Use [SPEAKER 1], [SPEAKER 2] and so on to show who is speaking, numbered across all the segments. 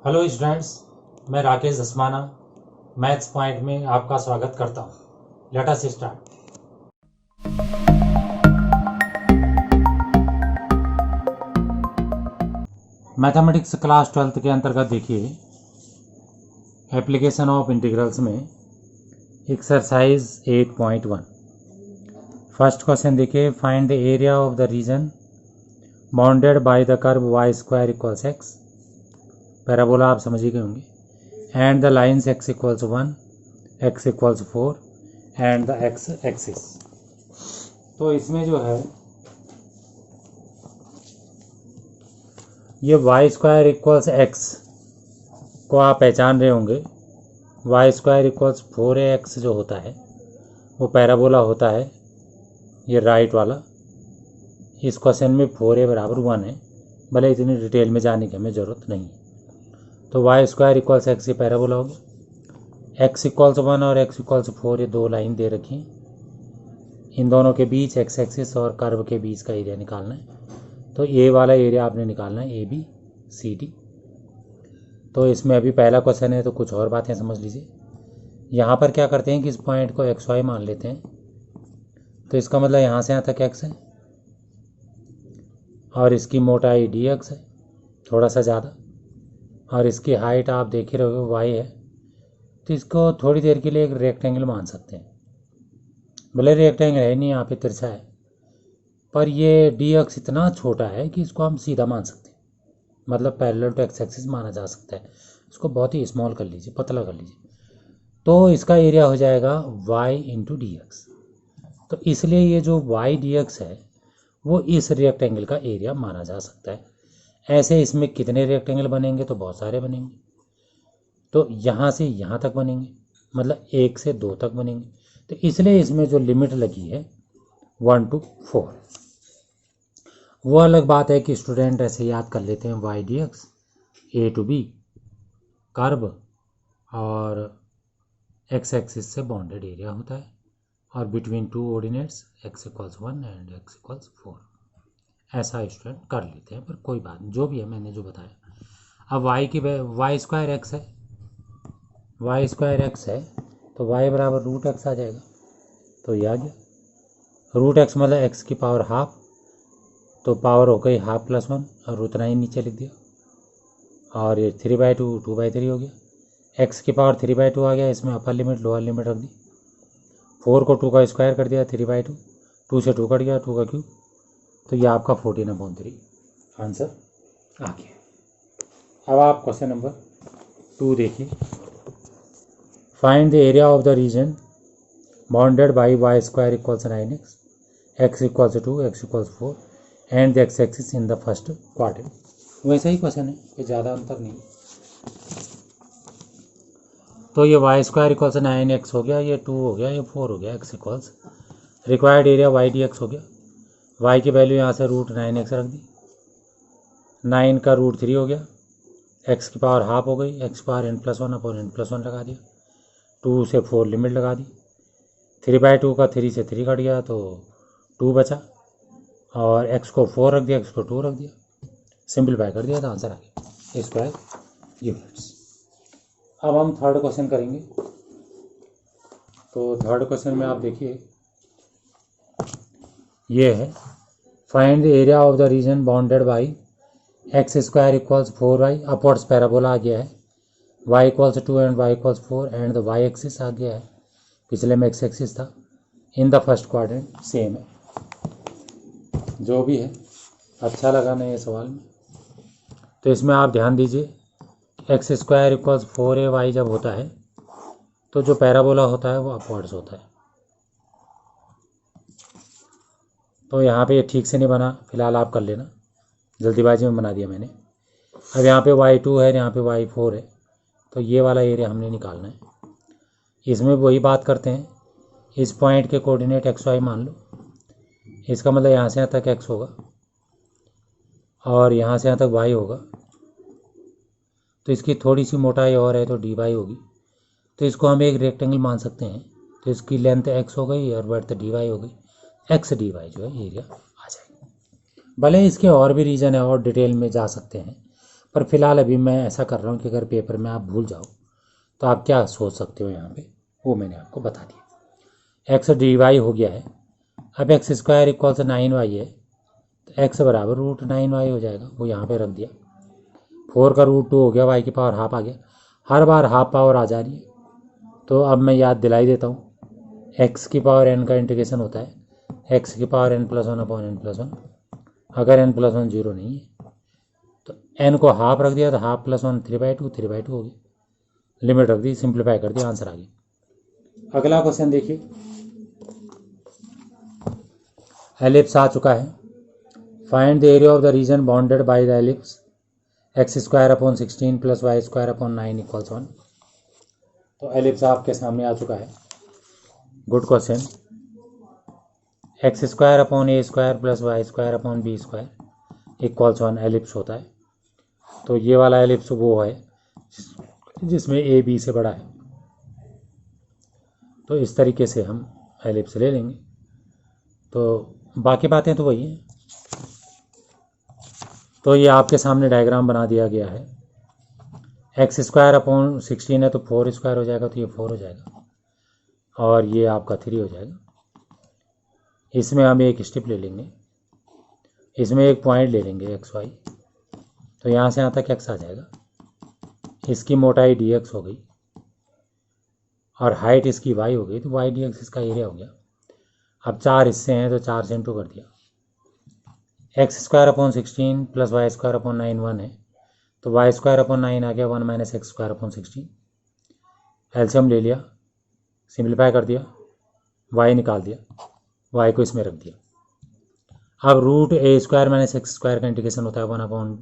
[SPEAKER 1] Hello students, मैं Rakesh Dhasmana maths point में आपका स्वागत करता हूँ। Let us start. Mathematics class 12th के अंतर्गत देखिए एप्लीकेशन ऑफ इंटीग्रल्स में एक्सरसाइज 8.1 फर्स्ट क्वेश्चन देखिए, find the area of the region bounded by the curve y square equals x. Parabola आप समझ ही गए होंगे। And the lines x equals 1, x equals 4 and the x axis. तो इसमें जो है ये वाई स्क्वायर इक्वल्स एक्स को आप पहचान रहे होंगे। वाई स्क्वायर इक्वल्स 4ax जो होता है वो पैराबोला होता है, ये राइट वाला। इस क्वेश्चन में 4a बराबर 1 है, भले इतनी डिटेल में जाने की हमें ज़रूरत नहीं है। तो वाई स्क्वायर इक्वल्स एक्स ये पैराबोला होगा। एक्स इक्वल्स 1 और एक्स इक्वल्स 4 ये दो लाइन दे रखी हैं। इन दोनों के बीच एक्स एक्सिस और कर्व के बीच का एरिया निकालना है। तो ए वाला एरिया आपने निकालना है, ए बी सी डी। तो इसमें अभी पहला क्वेश्चन है तो कुछ और बातें समझ लीजिए। यहाँ पर क्या करते हैं कि इस पॉइंट को एक्स वाई मान लेते हैं। तो इसका मतलब यहाँ से यहाँ तक एक्स है और इसकी मोटाई डी एक्स है, थोड़ा सा ज़्यादा, और इसकी हाइट आप देख ही रहोगे वाई है। तो इसको थोड़ी देर के लिए एक रेक्टेंगल मान सकते हैं। भले रेक्टेंगल है नहीं, यहाँ पे तिरछा है, पर ये डी एक्स इतना छोटा है कि इसको हम सीधा मान सकते हैं, मतलब पैरेलल टू एक्स एक्सिस माना जा सकता है। इसको बहुत ही स्मॉल कर लीजिए, पतला कर लीजिए। तो इसका एरिया हो जाएगा वाई इंटू डी एक्स। तो इसलिए ये जो वाई डी एक्स है वो इस रेक्टेंगल का एरिया माना जा सकता है। ऐसे इसमें कितने रेक्टेंगल बनेंगे? तो बहुत सारे बनेंगे। तो यहाँ से यहाँ तक बनेंगे, मतलब 1 से 2 तक बनेंगे। तो इसलिए इसमें जो लिमिट लगी है 1 to 4। वो अलग बात है कि स्टूडेंट ऐसे याद कर लेते हैं y d x, A to B curve और एक्स एक्सिस से बाउंडेड एरिया होता है, और between two ordinates x equals 1 and x equals 4। ऐसा स्टूडेंट कर लेते हैं, पर कोई बात नहीं, जो भी है मैंने जो बताया। अब y की वाई स्क्वायर एक्स है, वाई स्क्वायर एक्स है तो y बराबर रूट एक्स आ जाएगा। तो ये आ गया रूट एक्स, मतलब x की पावर हाफ, तो पावर हो गई हाफ प्लस 1 और उतना ही नीचे लिख दिया। और ये 3/2 2/3 हो गया। x की पावर 3/2 आ गया, इसमें अपर लिमिट लोअर लिमिट रख दी। 4 को 2 का स्क्वायर कर दिया 3/2, 2 से 2 कट गया, 2 का क्यूब। तो ये आपका 14/3 आंसर आ गया। अब आप क्वेश्चन नंबर 2 देखिए। Find the area of the region bounded by y square equals 9x, x equals 2, x equals 4 and the x axis in the first quadrant. वैसा ही क्वेश्चन है, कोई ज़्यादा अंतर नहीं। तो ये वाई स्क्वायर इक्वल्स 9x हो गया, ये 2 हो गया, ये 4 हो गया। x equals required area y d x हो गया। y की वैल्यू यहाँ से रूट 9x रख दी, 9 का रूट 3 हो गया। x की पावर हाफ हो गई, x power n+1 upon n+1 लगा दिया। 2 से 4 लिमिट लगा दी। 3/2 का 3 से 3 कट गया तो 2 बचा, और x को 4 रख दिया, x को 2 रख दिया, सिंपलीफाई कर दिया तो आंसर आ गया स्क्वायर यूनिट्स। अब हम थर्ड क्वेश्चन करेंगे। तो थर्ड क्वेश्चन में आप देखिए, ये है find the area of the region bounded by X square equals 4y, upwards parabola आ गया है। y equals 2 and y equals 4 and the y axis आ गया है, पिछले में x एक्सिस था। In the first quadrant same है, जो भी है। अच्छा लगा ना ये सवाल में? तो इसमें आप ध्यान दीजिए, एक्स स्क्वायर इक्वल्स 4ay जब होता है तो जो पैराबोला होता है वो अपवर्ड्स होता है। तो यहाँ पे ये ठीक से नहीं बना, फिलहाल आप कर लेना, जल्दीबाजी में बना दिया मैंने। अब यहाँ पे y2 है, यहाँ पे y4 है, तो ये वाला एरिया हमने निकालना है। इसमें वही बात करते हैं, इस पॉइंट के कोऑर्डिनेट एक्स वाई मान लो। इसका मतलब यहाँ से यहाँ तक x होगा और यहाँ से यहाँ तक y होगा। तो इसकी थोड़ी सी मोटाई और है तो dy होगी। तो इसको हम एक रेक्टेंगल मान सकते हैं। तो इसकी लेंथ x हो गई और वर्थ dy हो गई, x dy जो है एरिया आ जाएगा। भले इसके और भी रीज़न है और डिटेल में जा सकते हैं, पर फिलहाल अभी मैं ऐसा कर रहा हूँ कि अगर पेपर में आप भूल जाओ तो आप क्या सोच सकते हो यहाँ पे, वो मैंने आपको बता दिया। एक्स डी वाई हो गया है। अब एक्स स्क्वायर इक्वल से 9y है, तो एक्स बराबर √9y हो जाएगा, वो यहाँ पे रख दिया। 4 का √2 हो गया, y की पावर हाफ आ गया। हर बार हाफ पावर आ जा रही है, तो अब मैं याद दिलाई देता हूँ, x की पावर n का इंटीग्रेशन होता है x की पावर n+1/n+1। अगर n+1 0 नहीं है तो n को हाफ रख दिया, तो हाफ +1 3/2 3/2 हो गया। लिमिट रख दी, सिंप्लीफाई कर दिया, आंसर आ गया। अगला क्वेश्चन देखिए, एलिप्स आ चुका है। Find the area of the region bounded by the ellipse x² / 16 + y² / 9 = 1। तो एलिप्स आपके सामने आ चुका है। Good question. x² / a² + y² / b² = 1 ellipse होता है। तो ये वाला एलिप्स वो है जिसमें ए बी से बड़ा है। तो इस तरीके से हम एलिप्स ले लेंगे। तो बाकी बातें तो वही हैं। तो ये आपके सामने डायग्राम बना दिया गया है। x² / 16 है तो 4² हो जाएगा, तो ये 4 हो जाएगा, और ये आपका 3 हो जाएगा। इसमें हम एक स्टेप ले लेंगे, इसमें एक पॉइंट ले लेंगे xy, तो यहाँ से यहाँ तक x आ जाएगा। इसकी मोटाई dx हो गई और हाइट इसकी y हो गई, तो y dx इसका एरिया हो गया। अब 4 हिस्से हैं तो 4 से इंटू कर दिया। x² / 16 + y² / 9 1 है, तो y² / 9 आ गया 1 - x² / 16। एलसीएम ले लिया, सिंप्लीफाई कर दिया, y निकाल दिया, y को इसमें रख दिया। अब √a² - x² का इंटीग्रेशन होता है 1/2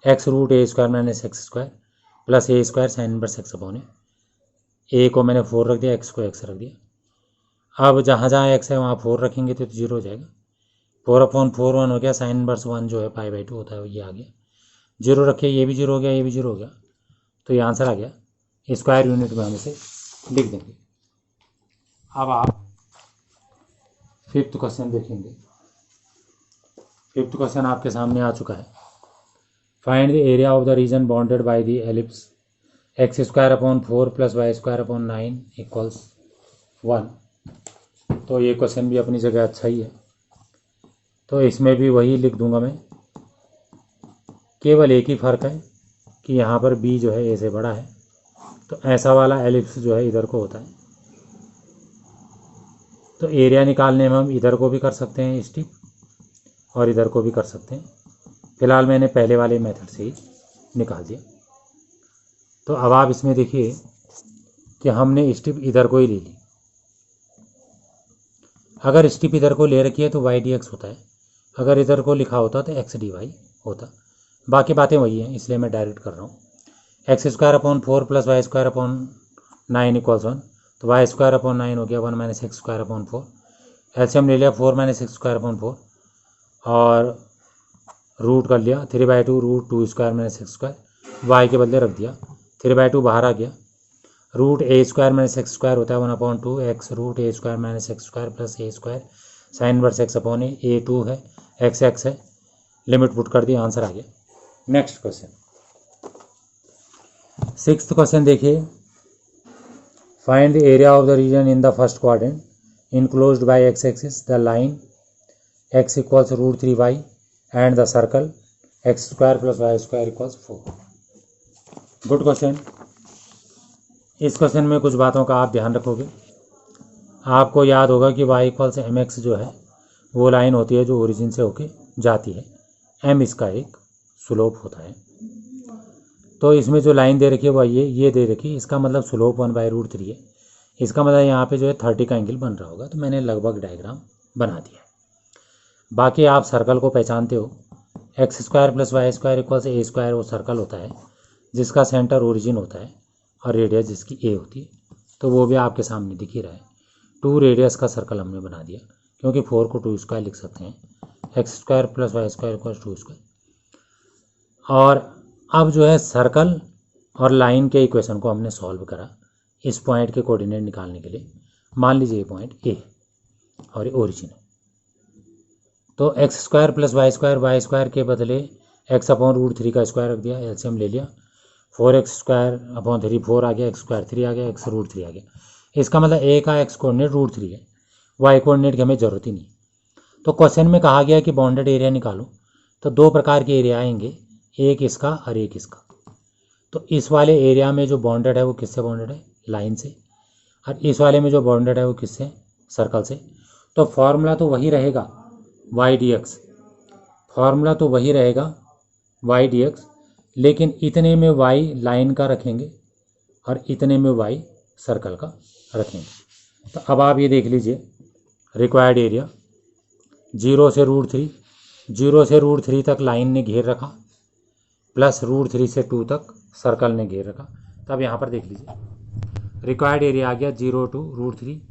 [SPEAKER 1] x √a² - x² + a² sin 1x/a। a को मैंने 4 रख दिया, x को x रख दिया। अब जहाँ जहाँ x है वहाँ 4 रखेंगे तो 0 हो जाएगा। 4/4 1 हो गया, sin 1 जो है π/2 होता है, ये आ गया। 0 रखिए, ये भी 0 हो गया, ये भी 0 हो गया, तो ये आंसर आ गया। स्क्वायर यूनिट में हम इसे लिख देंगे। अब आप 5th क्वेश्चन देखेंगे। 5th क्वेश्चन आपके सामने आ चुका है। Find the area of the region bounded by the ellipse x² / 4 + y² / 9 = 1। तो ये क्वेश्चन भी अपनी जगह अच्छा ही है। तो इसमें भी वही लिख दूंगा मैं, केवल एक ही फ़र्क है कि यहाँ पर b जो है a से बड़ा है, तो ऐसा वाला एलिप्स जो है इधर को होता है। तो एरिया निकालने में हम इधर को भी कर सकते हैं स्टेप और इधर को भी कर सकते हैं। फिलहाल मैंने पहले वाले मेथड से ही निकाल दिया। तो अब आप इसमें देखिए कि हमने स्टेप इधर को ही ले ली। अगर स्टेप इधर को ले रखी है तो y dx होता है, अगर इधर को लिखा होता तो x dy होता। बाकी बातें वही हैं, इसलिए मैं डायरेक्ट कर रहा हूँ। x² / 4 + y² / 9 = 1, तो y² / 9 हो गया 1 - x² / 4। एलसीएम ले लिया, 4 - x² / 4 और रूट कर लिया, 3/2 √2² - x², y के बदले रख दिया, 3/2 बाहर आ गया। √a² - x² होता है 1/2 x √a² - x² + a² sin 1x/a। a2 है, x है, लिमिट पुट कर दी, आंसर आ गया। नेक्स्ट क्वेश्चन 6th क्वेश्चन देखिए। Find the area of the region in the first quadrant enclosed by x axis the line x = √3y and the circle x² + y² = 4। Good question. इस क्वेश्चन में कुछ बातों का आप ध्यान रखोगे। आपको याद होगा कि y = mx जो है वो लाइन होती है जो ओरिजिन से होके जाती है, m इसका एक स्लोप होता है। तो इसमें जो लाइन दे रखी है वह ये दे रखी है, इसका मतलब स्लोप 1/√3 है। इसका मतलब यहाँ पे जो है 30 का एंगल बन रहा होगा, तो मैंने लगभग डायग्राम बना दिया है। बाकी आप सर्कल को पहचानते हो, x² + y² = a², वो सर्कल होता है जिसका सेंटर ओरिजिन होता है और रेडियस जिसकी a होती है। तो वो भी आपके सामने दिख ही रहा है। 2 रेडियस का सर्कल हमने बना दिया, क्योंकि 4 को 2² लिख सकते हैं, x² + y² = 2²। और अब जो है सर्कल और लाइन के इक्वेशन को हमने सॉल्व करा इस पॉइंट के कोऑर्डिनेट निकालने के लिए। मान लीजिए ये पॉइंट ए और ये ओरिजिन है, तो x² + y² के बदले एक्स अपॉन रूट 3 का स्क्वायर रख दिया, एलसीएम ले लिया, 4x² अपॉन 3 4 आ गया, x² 3 आ गया, x रूट 3 आ गया। इसका मतलब ए का एक्स कोऑर्डिनेट रूट 3 है, वाई कोऑर्डिनेट की हमें ज़रूरत ही नहीं। तो क्वेश्चन में कहा गया कि बाउंडेड एरिया निकालो, तो दो प्रकार के एरिया आएंगे, एक इसका और एक इसका। तो इस वाले एरिया में जो बाउंडेड है वो किससे बाउंडेड है? लाइन से। और इस वाले में जो बाउंडेड है वो किससे? सर्कल से। तो फॉर्मूला तो वही रहेगा वाई डी एक्स, फॉर्मूला तो वही रहेगा वाई डी एक्स, लेकिन इतने में वाई लाइन का रखेंगे और इतने में वाई सर्कल का रखेंगे। तो अब आप ये देख लीजिए, रिक्वायर्ड एरिया 0 से रूट 3, 0 से रूट 3 तक लाइन ने घेर रखा, प्लस रूट 3 से 2 तक सर्कल ने घेर रखा। तब यहाँ पर देख लीजिए, रिक्वायर्ड एरिया आ गया 0 to root 3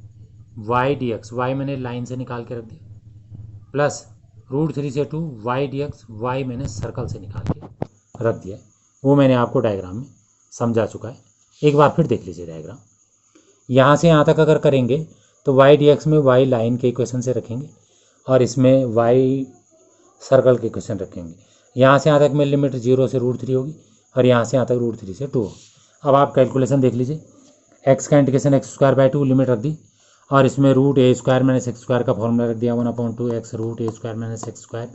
[SPEAKER 1] y d x, y मैंने लाइन से निकाल के रख दिया, प्लस रूट 3 से 2 वाई डी एक्स, वाई मैंने सर्कल से निकाल के रख दिया। वो मैंने आपको डायग्राम में समझा चुका है, एक बार फिर देख लीजिए डायग्राम। यहाँ से यहाँ तक अगर करेंगे तो वाई डी एक्स में वाई लाइन के इक्वेशन से रखेंगे और इसमें वाई सर्कल के इक्वेशन रखेंगे। यहाँ से यहाँ तक में लिमिट 0 से रूट 3 होगी और यहाँ से यहाँ तक रूट 3 से 2 होगी। अब आप कैलकुलेशन देख लीजिए, एक्स का इंटीग्रेशन x²/2 लिमिट रख दी और इसमें रूट a² - x² का फॉर्मूला रख दिया 1/2 x root a² - x²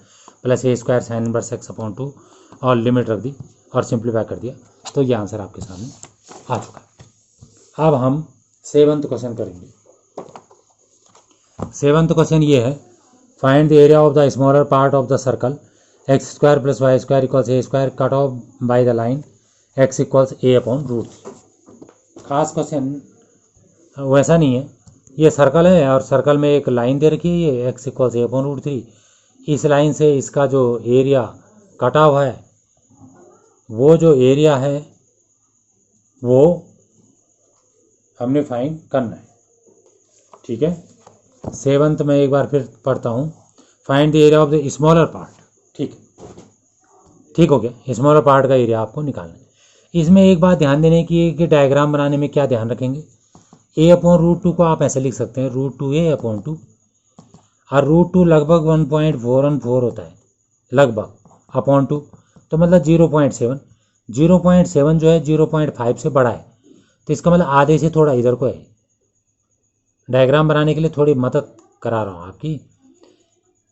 [SPEAKER 1] plus a² sine inverse x/2 और लिमिट रख दी और सिंप्लीफाई कर दिया। तो ये आंसर आपके सामने आ चुका है। अब हम 7th क्वेश्चन करेंगे। 7th क्वेश्चन ये है, find the area of the smaller part of the circle x² + y² = a² cut off by the line x = a/√3। खास क्वेश्चन वैसा नहीं है, ये सर्कल है और सर्कल में एक लाइन दे रखी है, ये x = a/√3। इस लाइन से इसका जो एरिया कटा हुआ है, वो जो एरिया है वो हमने फाइंड करना है। ठीक है, 7th में एक बार फिर पढ़ता हूँ, find the area of the smaller part. ठीक हो गया, स्मॉलर पार्ट का एरिया आपको निकालना है। इसमें एक बात ध्यान देने की है कि डायग्राम बनाने में क्या ध्यान रखेंगे, a/√2 को आप ऐसे लिख सकते हैं √2a/2, और √2 लगभग 1.414 होता है, लगभग /2, तो मतलब 0.7। 0.7 जो है 0.5 से बड़ा है, तो इसका मतलब आधे से थोड़ा इधर को है। डायग्राम बनाने के लिए थोड़ी मदद करा रहा हूँ आपकी,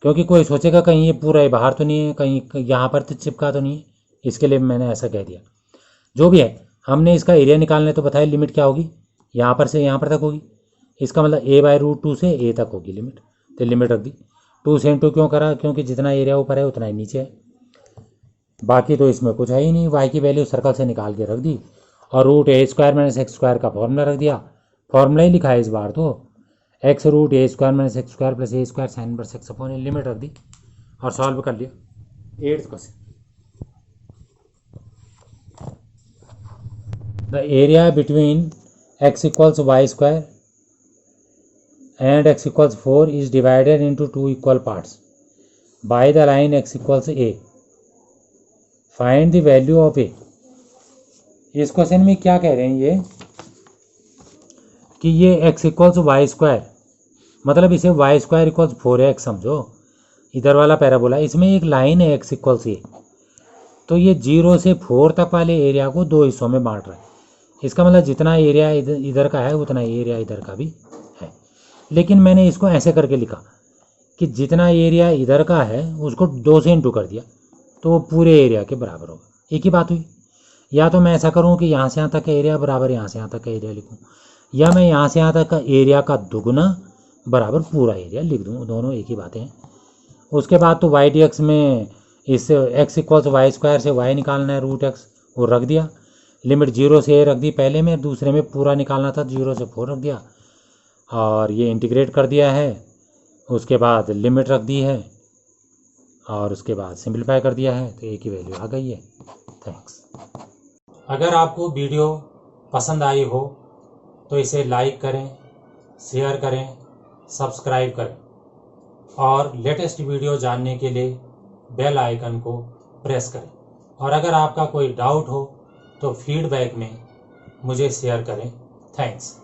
[SPEAKER 1] क्योंकि कोई सोचेगा कहीं ये पूरा है बाहर तो नहीं है, कहीं यहाँ पर तो चिपका तो नहीं है, इसके लिए मैंने ऐसा कह दिया। जो भी है, हमने इसका एरिया निकालना है तो बताया लिमिट क्या होगी, यहाँ पर से यहाँ पर तक होगी। इसका मतलब a/√2 से a तक होगी लिमिट, तो लिमिट रख दी। 2 से इंटू क्यों करा, क्योंकि जितना एरिया ऊपर है उतना ही नीचे है, बाकी तो इसमें कुछ है ही नहीं। y की वैल्यू सर्कल से निकाल के रख दी और √a² - x² का फॉर्मूला रख दिया। फॉर्मूला ही लिखा है इस बार तो, x √a² - x² plus a² sine inverse x/a, limit रख दी और सॉल्व कर लिया। 8th question, the area between x = y² and x = 4 is divided into 2 equal parts by the line x = a. Find the value of a. इस क्वेश्चन में क्या कह रहे हैं ये कि ये x = y², मतलब इसे y² = 4x समझो, इधर वाला पैराबोला, इसमें एक लाइन है x = a, तो ये 0 से 4 तक वाले एरिया को 2 हिस्सों में बांट रहा है। इसका मतलब जितना एरिया इधर का है उतना एरिया इधर का भी है, लेकिन मैंने इसको ऐसे करके लिखा कि जितना एरिया इधर का है उसको 2 से इंटू कर दिया तो वो पूरे एरिया के बराबर होगा। एक ही बात हुई। या तो मैं ऐसा करूँ कि यहाँ से यहाँ तक का एरिया बराबर यहाँ से यहाँ तक का एरिया लिखूँ, या मैं यहाँ से यहाँ तक का एरिया का दुगुना बराबर पूरा एरिया लिख दूँ, दोनों एक ही बातें हैं। उसके बाद तो वाई डी एक्स में इस x = y² से y निकालना है √x, वो रख दिया। लिमिट 0 से a रख दी पहले में, दूसरे में पूरा निकालना था 0 से 4 रख दिया और ये इंटीग्रेट कर दिया है। उसके बाद लिमिट रख दी है और उसके बाद सिंपलीफाई कर दिया है, तो a की वैल्यू आ गई है। थैंक्स। अगर आपको वीडियो पसंद आई हो तो इसे लाइक करें, शेयर करें, सब्सक्राइब करें और लेटेस्ट वीडियो जानने के लिए बेल आइकन को प्रेस करें। और अगर आपका कोई डाउट हो तो फीडबैक में मुझे शेयर करें। थैंक्स।